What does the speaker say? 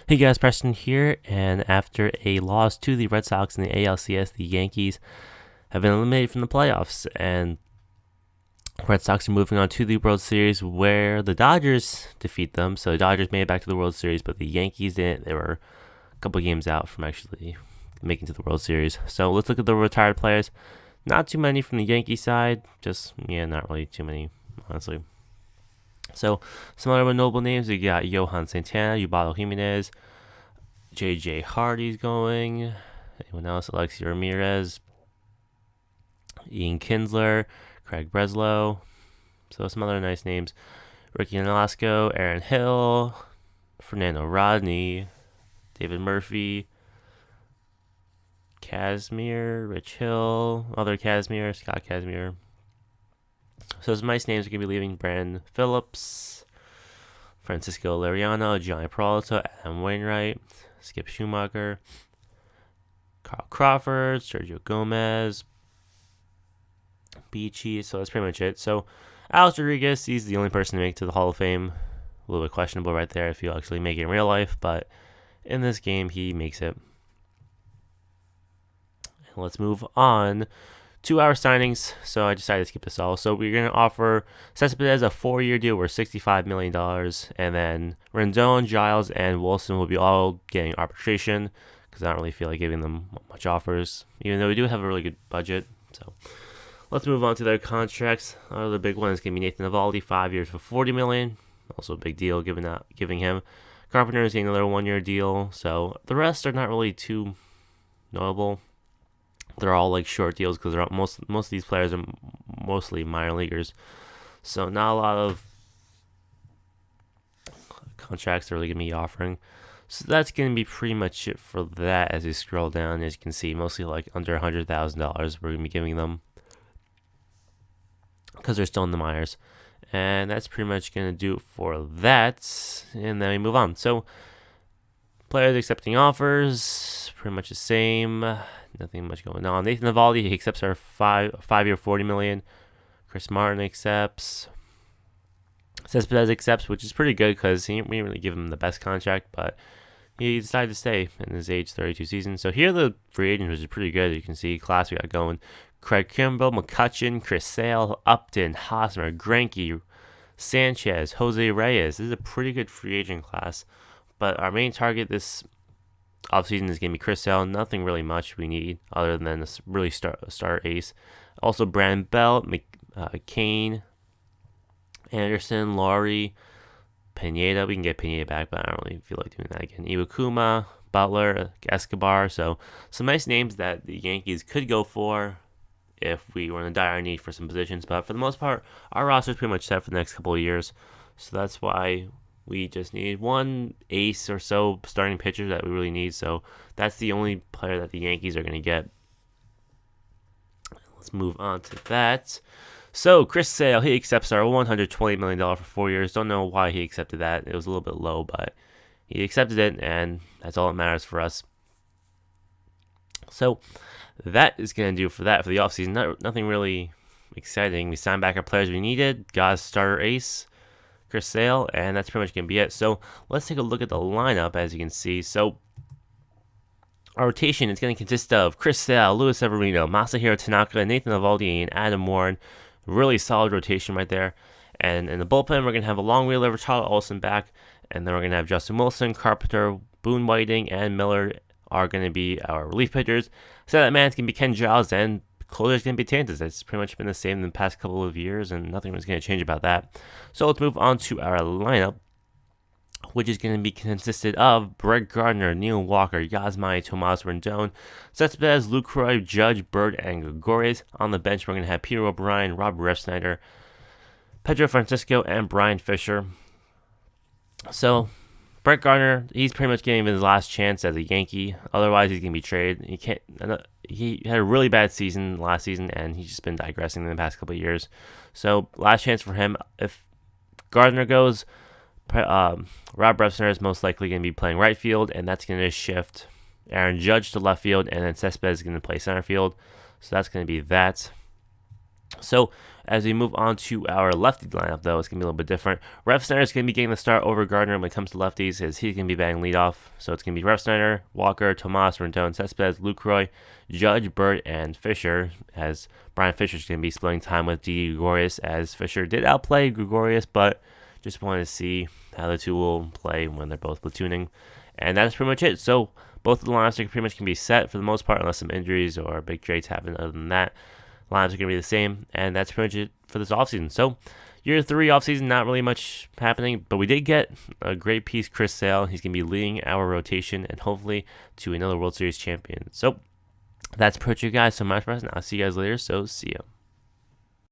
Hey guys, Preston here, and after a loss to the Red Sox in the ALCS, the Yankees have been eliminated from the playoffs, and Red Sox are moving on to the World Series where the Dodgers defeat them. So the Dodgers made it back to the World Series, but the Yankees didn't. They were a couple games out from actually making to the World Series. So let's look at the retired players. Not too many from the Yankee side, not really too many, honestly. So some other notable names, we got Johan Santana, Ubaldo Jimenez, J.J. Hardy's going. Anyone else? Alexi Ramirez, Ian Kinsler, Craig Breslow. So some other nice names. Ricky Nolasco, Aaron Hill, Fernando Rodney, David Murphy, Casimir, Rich Hill, other Casimir, Scott Casimir. So some nice names are going to be leaving. Brandon Phillips, Francisco Liriano, Johnny Peralta, Adam Wainwright, Skip Schumacher, Carl Crawford, Sergio Gomez, Beachy. So that's pretty much it. So Alex Rodriguez, he's the only person to make it to the Hall of Fame. A little bit questionable right there if he'll actually make it in real life, but in this game, he makes it. And let's move on to our signings. So I decided to skip this all. So we're going to offer Cespedes a 4-year deal worth $65 million. And then Rendon, Giles, and Wilson will be all getting arbitration because I don't really feel like giving them much offers, even though we do have a really good budget. So let's move on to their contracts. The big one is going to be Nathan Eovaldi, 5 years for $40 million. Also a big deal giving him. Carpenter is getting another 1-year deal. So the rest are not really too notable. They're all like short deals because most of these players are mostly minor leaguers, so not a lot of contracts they're really gonna be offering. So that's gonna be pretty much it for that. As you scroll down, as you can see, mostly like under $100,000 we're gonna be giving them because they're still in the minors, and that's pretty much gonna do it for that. And then we move on. So players accepting offers, pretty much the same. Nothing much going on. Nathan Eovaldi, he accepts our 5-year $40 million. Chris Martin accepts. Cespedes accepts, which is pretty good because we didn't really give him the best contract, but he decided to stay in his age 32 season. So here the free agents, which is pretty good. You can see class we got going. Craig Kimbrell, McCutchen, Chris Sale, Upton, Hosmer, Greinke, Sanchez, Jose Reyes. This is a pretty good free agent class. But our main target this offseason is going to be Chris Sale. Nothing really much we need other than a really star ace. Also, Brandon Belt, Kane, Anderson, Laurie, Pineda. We can get Pineda back, but I don't really feel like doing that again. Iwakuma, Butler, Escobar. So some nice names that the Yankees could go for if we were in a dire need for some positions. But for the most part, our roster is pretty much set for the next couple of years. So that's why we just need one ace or so starting pitcher that we really need. So that's the only player that the Yankees are going to get. Let's move on to that. So Chris Sale, he accepts our $120 million for 4 years. Don't know why he accepted that. It was a little bit low, but he accepted it, and that's all that matters for us. So that is going to do for that for the offseason. Nothing really exciting. We signed back our players we needed. Got a starter ace, Chris Sale, and that's pretty much going to be it. So let's take a look at the lineup. As you can see, so our rotation is going to consist of Chris Sale, Luis Severino, Masahiro Tanaka, Nathan Eovaldi, and Adam Warren. Really solid rotation right there. And in the bullpen, we're going to have a long reliever, Tyler Olson, back, and then we're going to have Justin Wilson, Carpenter, Boone Whiting, and Miller are going to be our relief pitchers. So that man, it's going to be Ken Giles, and closer is going to be Tantas. It's pretty much been the same in the past couple of years, and nothing was going to change about that. So let's move on to our lineup, which is going to be consisted of Brett Gardner, Neil Walker, Yasmani, Tomas Rendon, Cespedes, Lucroy, Judge, Bird, and Gregorius. On the bench, we're going to have Peter O'Brien, Rob Refsnyder, Pedro Francisco, and Brian Fisher. So Brett Gardner, he's pretty much getting his last chance as a Yankee. Otherwise, he's going to be traded. He had a really bad season last season, and he's just been digressing in the past couple of years. So last chance for him. If Gardner goes, Rob Refsnyder is most likely going to be playing right field, and that's going to shift Aaron Judge to left field, and then Cespedes is going to play center field. So that's going to be that. So As we move on to our lefty lineup, though, it's going to be a little bit different. Refsnyder is going to be getting the start over Gardner when it comes to lefties, as he's going to be batting leadoff. So it's going to be Refsnyder, Walker, Tomas, Rendon, Cespedes, Lucroy, Judge, Burt, and Fisher, as Brian Fisher is going to be splitting time with Didi Gregorius, as Fisher did outplay Gregorius, but just wanted to see how the two will play when they're both platooning. And that's pretty much it. So both of the lineups are pretty much going to be set for the most part, unless some injuries or big trades happen. Other than that, lineups are going to be the same, and that's pretty much it for this offseason. So year 3 offseason, not really much happening, but we did get a great piece, Chris Sale. He's going to be leading our rotation and hopefully to another World Series champion. So that's pretty much it, guys. So much for us, and I'll see you guys later. So see ya.